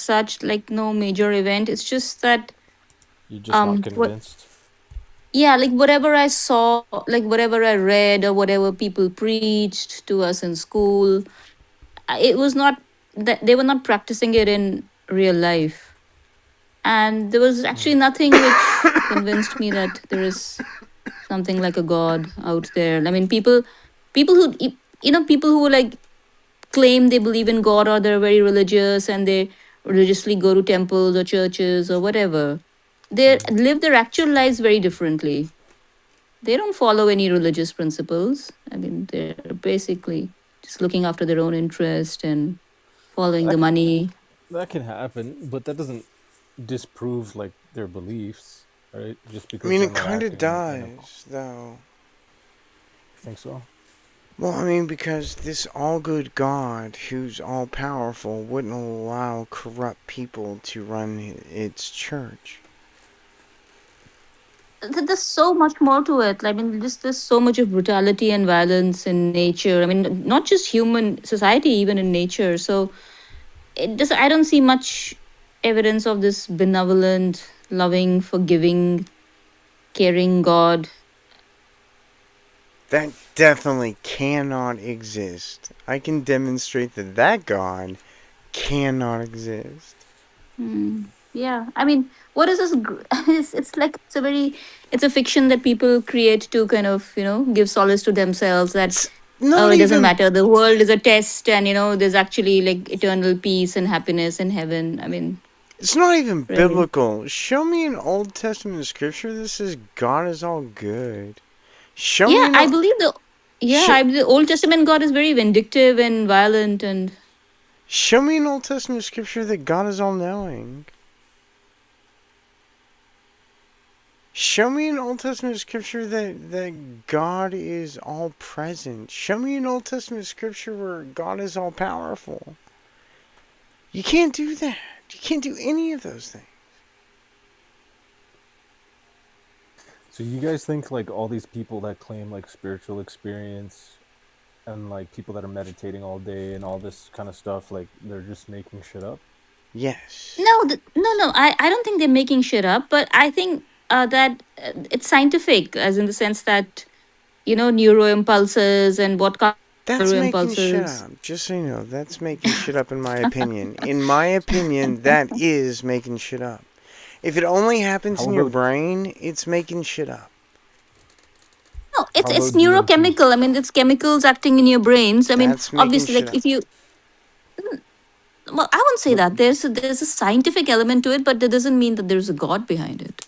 such, like no major event. It's just that You're just not what convinced. yeah, like whatever I saw, like whatever I read or whatever people preached to us in school, it was not that they were not practicing it in real life. And there was actually Mm. nothing which convinced me that there is something like a god out there. I mean, people who people who like claim they believe in god, or they're very religious and they religiously go to temples or churches or whatever, they Mm. live their actual lives very differently. They don't follow any religious principles. I mean, they're basically just looking after their own interest and following the That can, money. that can happen, but that doesn't disprove like their beliefs, right? Just I because mean, they're it not kind of acting in a. You does, though. think so? Well, I mean, because this all good God, who's all powerful, wouldn't allow corrupt people to run its church. There's so much more to it. I mean, just there's so much of brutality and violence in nature. I mean, not just human society, even in nature. So I don't see much evidence of this benevolent, loving, forgiving, caring God. That definitely cannot exist. I can demonstrate that that God cannot exist. Yeah, I mean, what is this? It's like it's a fiction that people create to kind of give solace to themselves that, It's oh, not it doesn't even. matter. The world is a test, and there's actually like eternal peace and happiness in heaven. I mean, It's not even really. biblical. Show me an Old Testament scripture that says God is all good. Show me Yeah, an. I believe Show, the Old Testament God is very vindictive and violent, and show me an Old Testament scripture that God is all knowing. Show me an Old Testament scripture that God is all present. Show me an Old Testament scripture where God is all powerful. You can't do that. You can't do any of those things. So you guys think like all these people that claim like spiritual experience and like people that are meditating all day and all this kind of stuff, like they're just making shit up? Yes. no. I don't think they're making shit up, but I think that it's scientific, as in the sense that neuro impulses and what kind of neuro That's making shit impulses. up. Just so you know, that's making shit up in my opinion. In my opinion, that is making shit up. If it only happens How in your about brain, it's making shit up. No, how it's about DMT? neurochemical. I mean, it's chemicals acting in your brains. I mean, That's making obviously, shit like up. if you, well, I won't say But that. There's a scientific element to it, but that doesn't mean that there's a god behind it.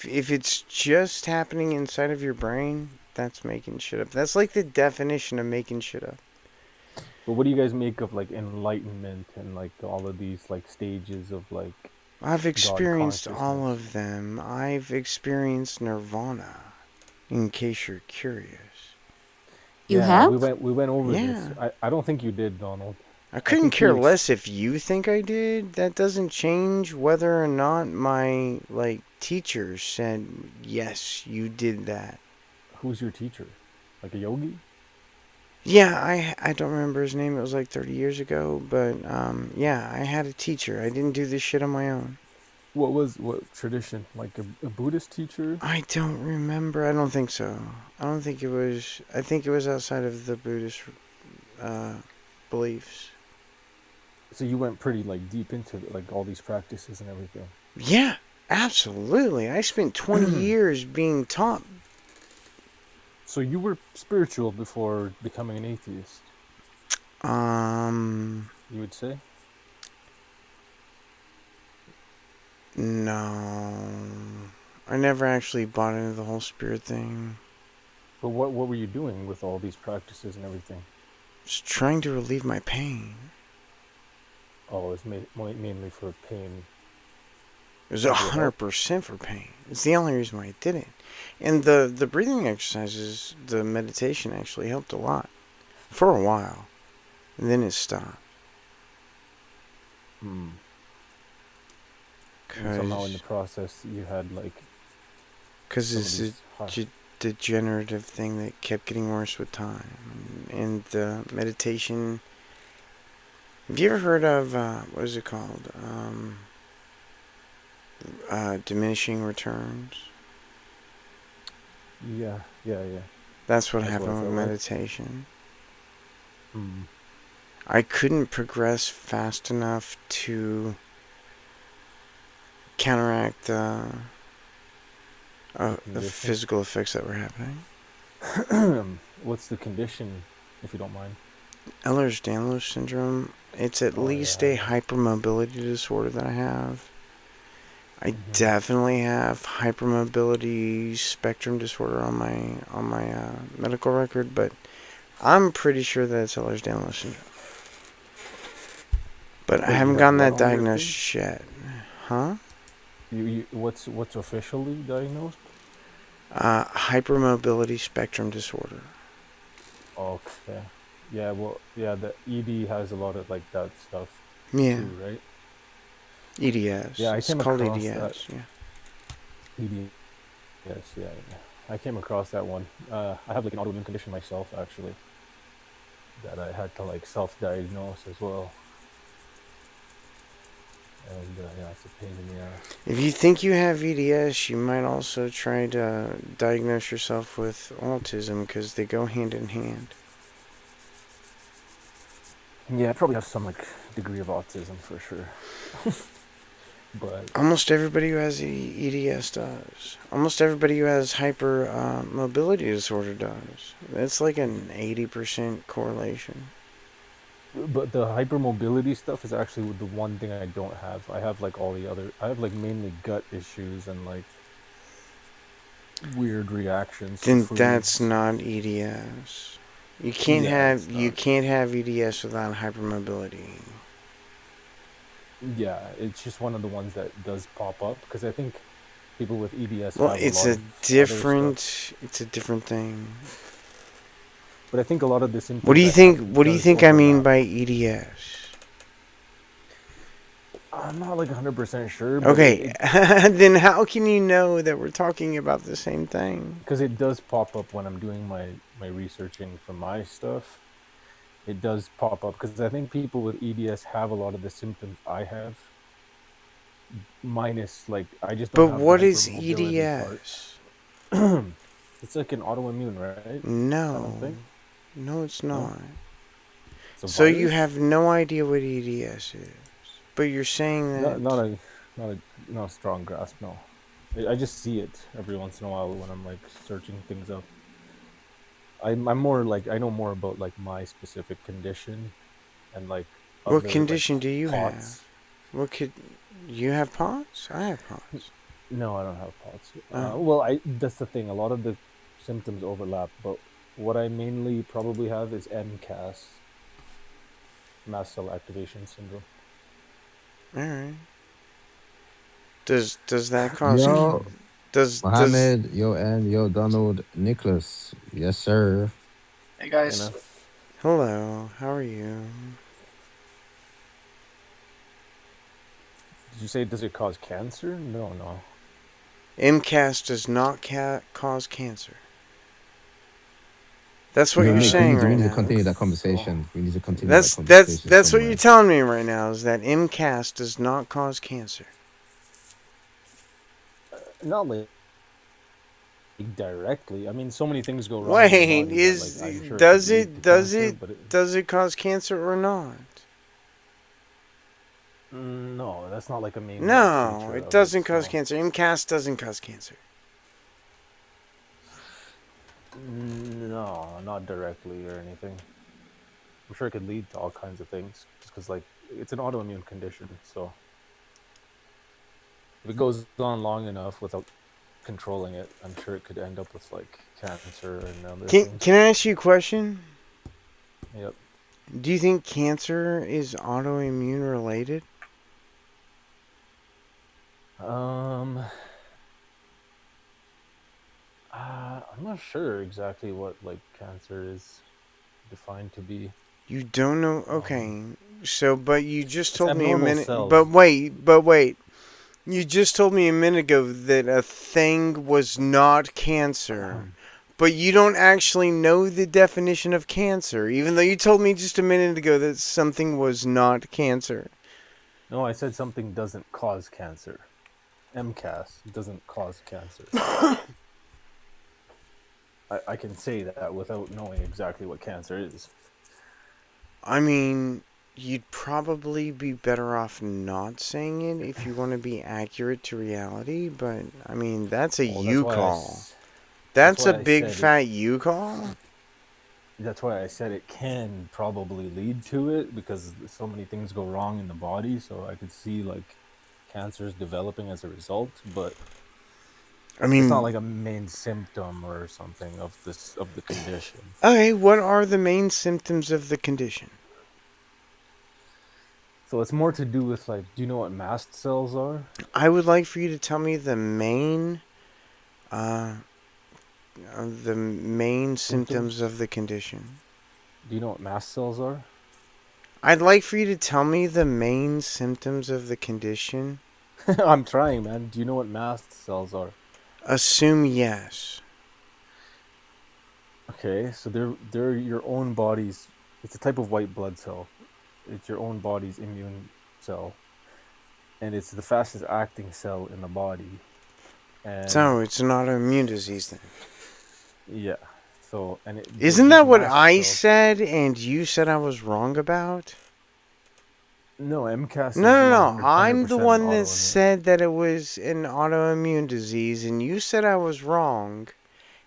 If it's just happening inside of your brain, that's making shit up. That's like the definition of making shit up. what do you guys make of like enlightenment and like all of these like stages of like I've God experienced all consciousness? of them. I've experienced nirvana, in case you're curious. You Yeah, have? we went over this. Yeah. I don't think you did, Donald. I I couldn't think you care less if you think I did. That doesn't change whether or not my teacher said yes, you did that. who's your teacher? Like a yogi? Yeah, I don't remember his name. It was like 30 years ago, but yeah, I had a teacher. I didn't do this shit on my own. What tradition? Like a Buddhist teacher? I don't remember. I don't think so. I don't think it was. I think it was outside of the Buddhist uh, beliefs. So you went pretty like deep into like all these practices and everything. Yeah, absolutely. I spent 20 years being taught. So you were spiritual before becoming an atheist, Um, you would say? no. I never actually bought into the whole spirit thing. But what were you doing with all these practices and everything? Just trying to relieve my pain. Oh, it's mainly for pain. It was Did it help? 100% for pain. It's the only reason why I did it. And the breathing exercises, the meditation actually helped a lot. For a while. And then it stopped. Hmm. And somehow in the Because process you had like some of it's a these high. degenerative thing that kept getting worse with time. And the meditation Have you ever heard of, what is it called? Diminishing returns? Yeah, yeah, yeah. That's what That's what happened it with felt like. meditation. Hmm. I couldn't progress fast enough to counteract The the condition. physical effects that were happening. What's the condition, if you don't mind? Ehlers-Danlos syndrome. It's at Oh least yeah, a yeah. hypermobility disorder that I have. I Mm-hmm. definitely have hypermobility spectrum disorder on my medical record, but I'm pretty sure that it's Ehlers-Danlos syndrome. But I Wait, you haven't have gotten what that on your thing? diagnosed yet. Huh? You what's officially diagnosed? Hypermobility spectrum disorder. Okay. Yeah, well, yeah, the ED has a lot of like that stuff Yeah. too, right? Yeah, EDS. I It's came called across that EDS. Yeah. ED. Yes, yeah, yeah. I came across that one. I have like an autoimmune condition myself, actually, that I had to like self-diagnose as well, and yeah, it's a pain in the ass. If you think you have EDS, you might also try to diagnose yourself with autism because they go hand in hand. Yeah, I probably have some like degree of autism for sure, but Almost everybody who has EDS does. Almost everybody who has hyper mobility disorder does. It's like an 80% correlation. the hypermobility stuff is actually the one thing I don't have. I have like all the other. I have like mainly gut issues and like weird reactions to Then that's foods. not EDS. Yeah, it's You not. can't have EDS without hypermobility. Yeah, it's just one of the ones that does pop up because I think people with EDS Well, have a lot of other stuff. it's a different thing. But I think a lot of the symptoms I have What do you does think I mean overlap. by EDS? I'm not like 100% sure, but Okay, it then how can you know that we're talking about the same thing? because it does pop up when I'm doing my researching for my stuff. It does pop up because I think people with EDS have a lot of the symptoms I have, minus like I just don't But have the what is hypermobility part. EDS? It's like an autoimmune, right? I don't No, think. no, it's No, not. it's a So you virus. have no idea what EDS is, but you're saying Not that. not a not a not a strong grasp. No, I just see it every once in a while when I'm like searching things up. I'm more like I know more about like my specific condition and like What other like condition do you have? POTS. What could you have POTS? I have POTS. No, I don't have POTS. Oh, Well, I that's the thing. A lot of the symptoms overlap, but what I mainly probably have is MCAS, mast cell activation syndrome. all right. Does that cause Yo, does Mohammed, yo, and yo, Donald, Nicholas. Yes, sir. Hey You guys, know, hello? How are you? did you say does it cause cancer? No, no. MCAS does not cause cancer. That's what Yo, you're Nick, saying we right need to now. continue that So conversation. We need to continue that conversation That's what you're somewhere. telling me right now is that MCAS does not cause cancer. not like directly. I mean, so many things go wrong in your Wait, body that like is I'm sure it could lead to cancer, but does it cause cancer or not? no, that's not like a main like No, feature it of it. doesn't cause So cancer. MCAS doesn't cause cancer. no, not directly or anything. I'm sure it could lead to all kinds of things just because like it's an autoimmune condition. So if it goes on long enough without controlling it, I'm sure it could end up with like cancer and other Can things. I ask you a question? Yep. Do you think cancer is autoimmune related? Um, I'm not sure exactly what like cancer is defined to be. You don't know? Um, Okay. So, but you just it's told me a abnormal minute. But cells. wait, but wait. You just told me a minute ago that a thing was not cancer, But you don't actually know the definition of cancer, even though you told me just a minute ago that something was not cancer. No, I said something doesn't cause cancer. MCAS doesn't cause cancer. I can say that without knowing exactly what cancer is. I mean, you'd probably be better off not saying it if you want to be accurate to reality, but I mean, that's a Well, you call. that's That's a why I big said it. fat you call? That's why I said it can probably lead to it, because so many things go wrong in the body. So I could see like cancers developing as a result, but I it's not mean, like a main symptom or something of the condition. okay, what are the main symptoms of the condition? So it's more to do with like, do you know what mast cells are? I would like for you to tell me uh, the main symptoms Symptoms? of the condition. Do you know what mast cells are? I'd like for you to tell me the main symptoms of the condition. I'm trying, man. Do you know what mast cells are? Assume yes. Okay, so they're your own body's. It's a type of white blood cell. It's your own body's immune cell, and it's the fastest acting cell in the body. And So, it's an autoimmune disease then. yeah, so Isn't these that what mast I cells. said and you said I was wrong about? No, MCAS No, is no, no. 100 I'm the percent an one that autoimmune. said that it was an autoimmune disease and you said I was wrong.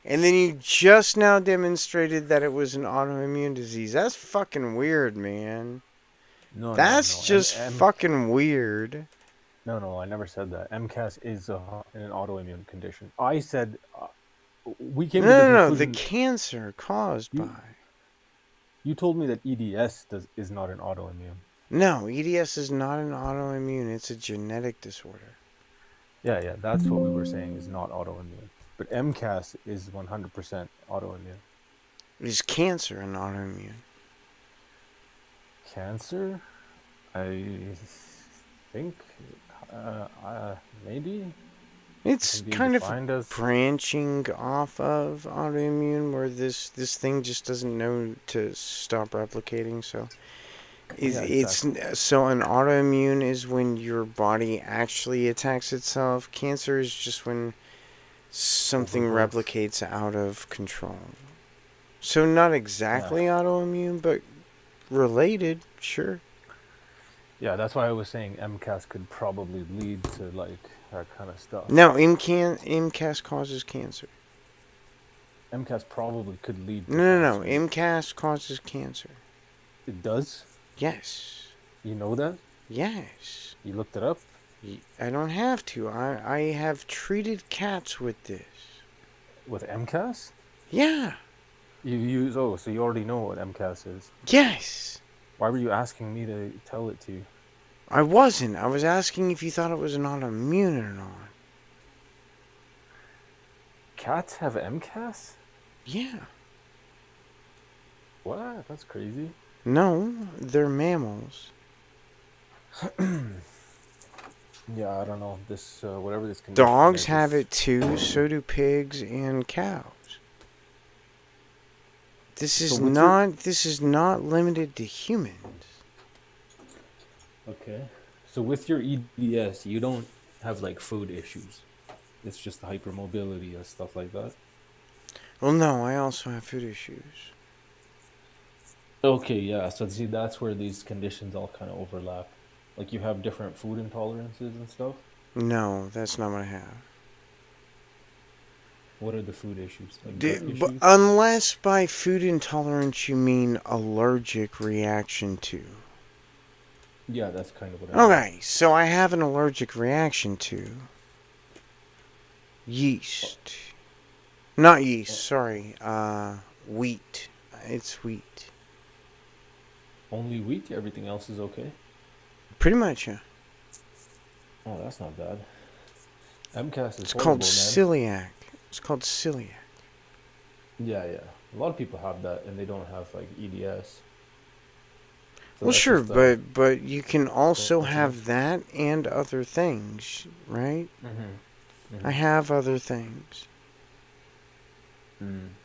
And then you just now demonstrated that it was an autoimmune disease. That's fucking weird, man. No, no, That's no. just fucking weird. No, I never said that. MCAS is an autoimmune condition. I said we No, came to the no, no. The conclusion. cancer caused You by. you told me that EDS is not an autoimmune. No, EDS is not an autoimmune. It's a genetic disorder. Yeah, that's what we were saying is not autoimmune. But MCAS is 100% autoimmune. Is cancer an autoimmune? Cancer? I think maybe it It's can be kind of defined as. branching off of autoimmune where this thing just doesn't know to stop replicating. So Yeah, it's exactly. so an autoimmune is when your body actually attacks itself. Cancer is just when something Overgrowth. replicates out of control. So not Yeah. exactly autoimmune, but related, sure. Yeah, that's why I was saying MCAS could probably lead to like that kind of stuff. No, MCAS causes cancer. MCAS probably could lead to No, no, no. cancer. MCAS causes cancer. It does? Yes. You know that? Yes. You looked it up? I don't have to. I have treated cats with this. With MCAS? Yeah. You use, oh, so you already know what MCAS is. Yes. Why were you asking me to tell it to you? I wasn't. I was asking if you thought it was an autoimmune or not. Cats have MCAS? Yeah. What? That's crazy. No, they're mammals. Yeah, I don't know. This, whatever this condition Dogs is, have this. it too, so do pigs and cows. So with your. This is not limited to humans. Okay. So with your EDS, you don't have like food issues. It's just hypermobility and stuff like that. Well, no, I also have food issues. Okay, yeah. So see, that's where these conditions all kind of overlap. Like you have different food intolerances and stuff. No, that's not what I have. What are the food issues? Like gut But issues? unless by food intolerance you mean allergic reaction to. Yeah, that's kind of what I meant. Okay, so I have an allergic reaction to Oh, yeast. Not yeast, oh, sorry. Wheat. It's wheat. only wheat? Everything else is okay? Pretty much, yeah. Oh, that's not bad. MCAS is It's called horrible, man. celiac. It's called celiac. Yeah. A lot of people have that and they don't have like EDS. So Well, that's sure, just but you can also have coincidence. that and other things, right? Mm-hmm. I Mm-hmm. have other things. Mm.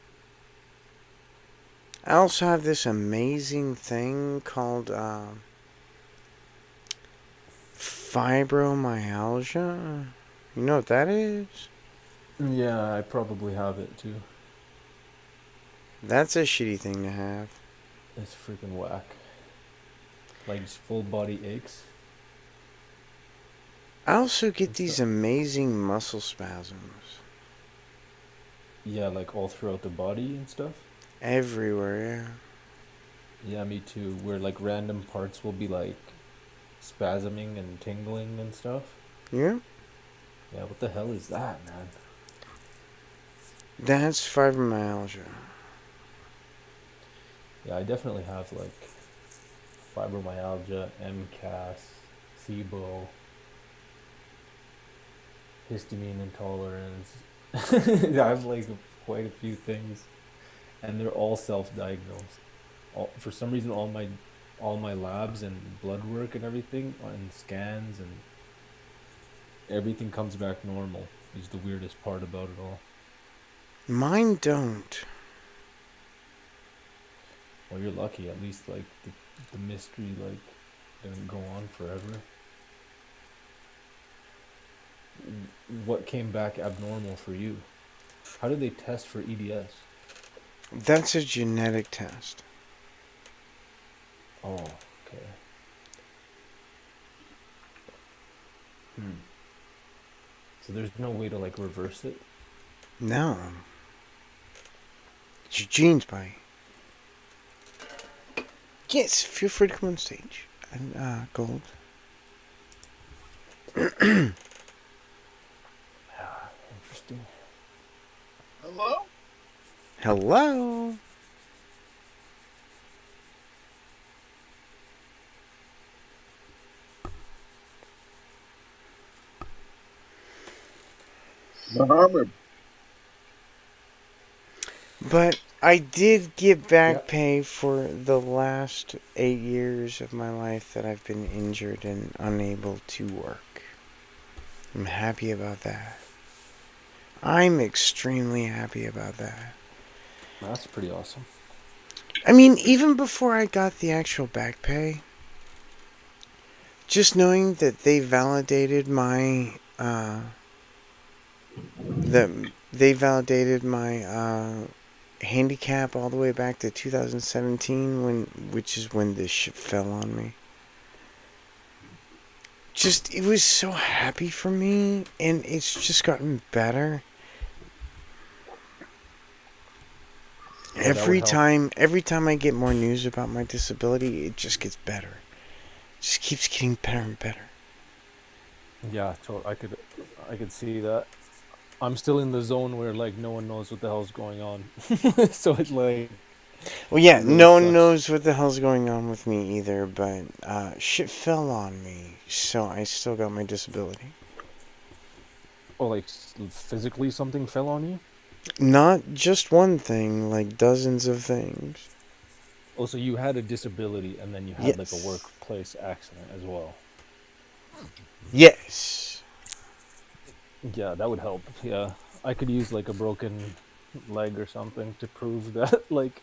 I also have this amazing thing called fibromyalgia. You know what that is? Yeah, I probably have it too. That's a shitty thing to have. It's freaking whack. Like just full body aches I also get and these stuff. amazing muscle spasms Yeah, like all throughout the body and stuff. everywhere. Yeah, me too. Where like random parts will be like spasming and tingling and stuff. Yeah. Yeah. Yeah, what the hell is that, man? That's fibromyalgia. Yeah, I definitely have like fibromyalgia, MCAS, SIBO, histamine intolerance. I have like quite a few things, and they're all self-diagnosed. For some reason, all my labs and blood work and everything and scans and everything comes back normal. Is the weirdest part about it all. Mine don't. Well, you're lucky. At least like the mystery like didn't go on forever. What came back abnormal for you? How did they test for EDS? That's a genetic test. Oh, okay. Hmm. So there's no way to like reverse it. No. It's your genes, buddy. Yes, feel free to come on stage. And, Gold. Ah, interesting. Hello? Hello. Muhammad. But I did get Yeah. back pay for the last 8 years of my life that I've been injured and unable to work. I'm happy about that. I'm extremely happy about that. That's pretty awesome. I mean, even before I got the actual back pay, just knowing that they validated my handicap all the way back to 2017, which is when this shit fell on me. Just, it was so happy for me, and it's just gotten better. Yeah, that would help. Every time I get more news about my disability, it just gets better. It just keeps getting better and better. Yeah, I could see that. I'm still in the zone where like no one knows what the hell's going on. So it like Well, yeah, it really no one sucks. knows what the hell's going on with me either, but shit fell on me, so I still got my disability. Oh, like physically something fell on you? Not just one thing, like dozens of things. Oh, so you had a disability and then you had like a Yes. workplace accident as well. Yes. Yeah, that would help. Yeah. I could use like a broken leg or something to prove that like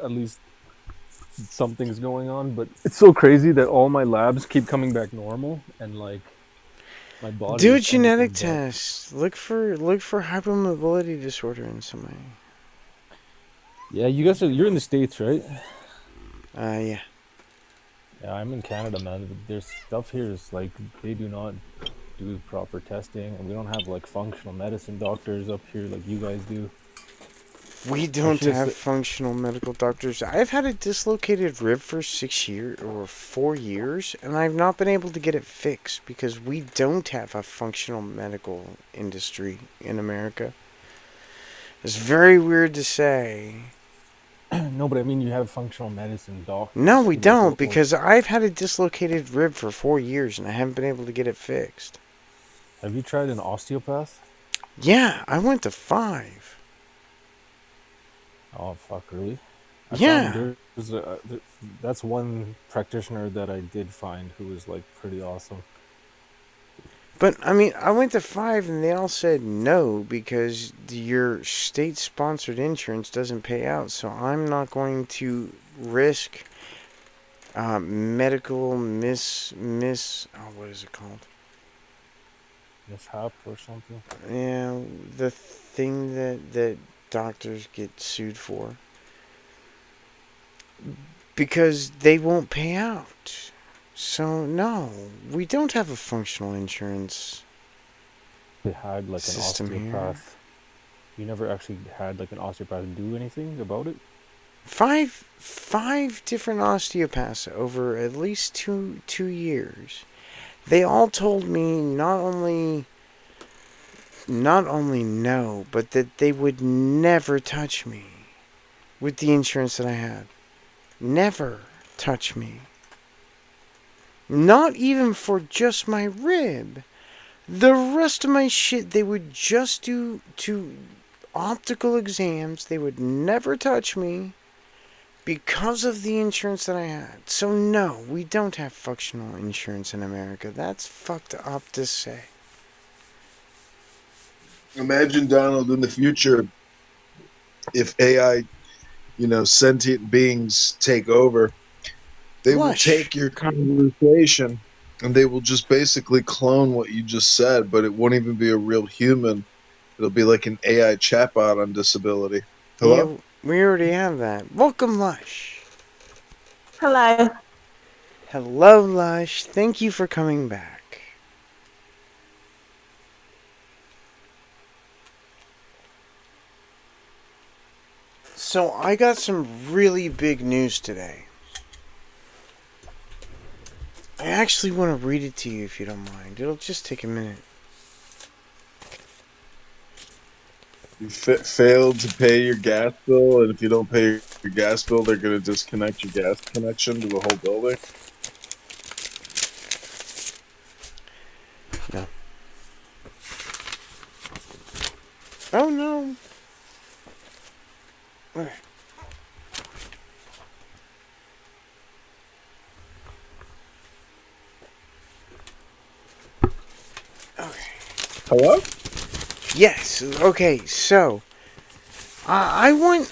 at least something's going on, but it's so crazy that all my labs keep coming back normal and like my body Do a is genetic anything but. test. Look for hypermobility disorder in somebody. Yeah, you're in the States, right? Yeah. Yeah, I'm in Canada, man. There's stuff here is like they do not do proper testing, and we don't have like functional medicine doctors up here like you guys do. We I don't should have have said, functional medical doctors. I've had a dislocated rib for 6 years or 4 years, and I've not been able to get it fixed because we don't have a functional medical industry in America. It's very weird to say. no, but I mean you have functional medicine No, doctors we who like don't, will. because I've had a dislocated rib for 4 years and I haven't been able to get it fixed. Have you tried an osteopath? Yeah, I went to 5. Oh fuck, really? I found Yeah. that's one practitioner that I did find who was like pretty awesome. But I mean, I went to 5 and they all said no because your state-sponsored insurance doesn't pay out. So I'm not going to risk medical what is it called? Mishap or something. Yeah, the thing that doctors get sued for because they won't pay out. So no, we don't have a functional insurance They had like an system here. osteopath. You never actually had like an osteopath do anything about it? Five different osteopaths over at least two years. They all told me not only no, but that they would never touch me with the insurance that I had. Never touch me. Not even for just my rib. The rest of my shit they would just do to optical exams. They would never touch me because of the insurance that I had. So no, we don't have functional insurance in America. That's fucked up to say. Imagine, Donald, in the future, if AI, sentient beings take over, they will Lush. take your conversation and they will just basically clone what you just said, but it won't even be a real human. It'll be like an AI chatbot on disability. Hello? Yeah, we already have that. Welcome, Lush. Hello. Hello, Lush. Thank you for coming back. So, I got some really big news today. I actually want to read it to you if you don't mind. It'll just take a minute. You failed to pay your gas bill, and if you don't pay your gas bill, they're going to disconnect your gas connection to the whole building. No. Oh no. Okay. Okay. Hello? Yes. Okay. So,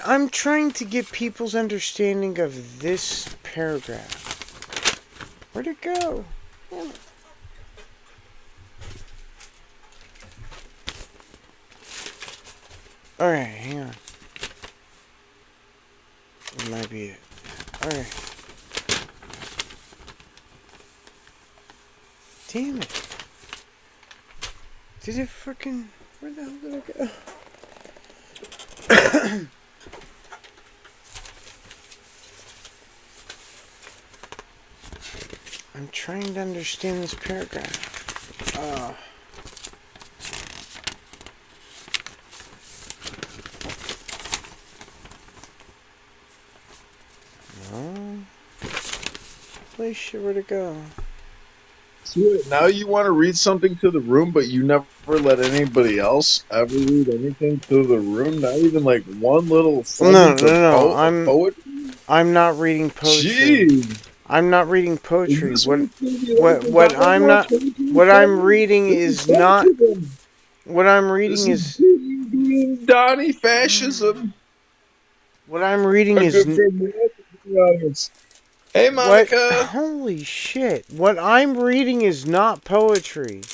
I'm trying to get people's understanding of this paragraph. Where'd it go? Alright, hang on. It might be it. Alright. Damn it. Did it fucking... Where the hell did it go? I'm trying to understand this paragraph. No. Holy shit, where'd it go? Now you want to read something to the room, but you never let anybody else ever read anything to the room? Not even like one little No, sentence no, no. of poetry? I'm not reading poetry. Jeez. I'm not reading Is poetry. this what it's going to be like What in what Donald I'm World not 2027? This is is not fascism. what I'm This reading is is green Donnie fascism. what I'm reading A is good friend Monica in the audience. Hey, what Monica. holy shit. What I'm reading is not poetry.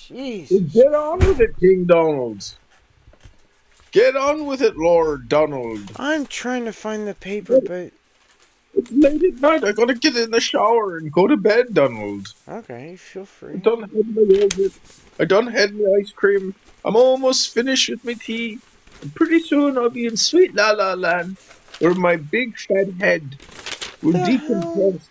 Jesus. Get on with it, King Donald. Get on with it, Lord Donald. I'm trying to find the paper, but It's late at night. I gotta get in the shower and go to bed, Donald. okay, feel I free. done had my yogurt. I done had my ice cream. I'm almost finished with my tea. And pretty soon I'll be in sweet La La Land, where my big fat head will The hell? decompress.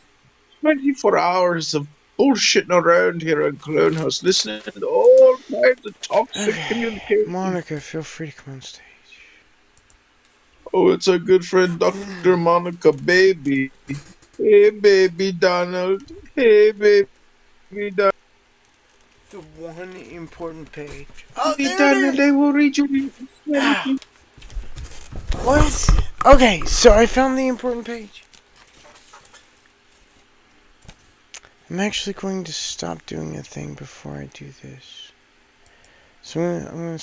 24 hours of bullshitting around here on Clown House, listening to all kinds of toxic Okay. communication. Monica, feel free to come on stage. Oh, it's our good friend Dr. Monica Baby. Hey, baby Donald. Hey, baby Donald. The one important page. Oh, Baby there it Donald, is! I will read you the Ah, strategy. what? Okay, so I found the important page. I'm actually going to stop doing a thing before I do this. So I'm gonna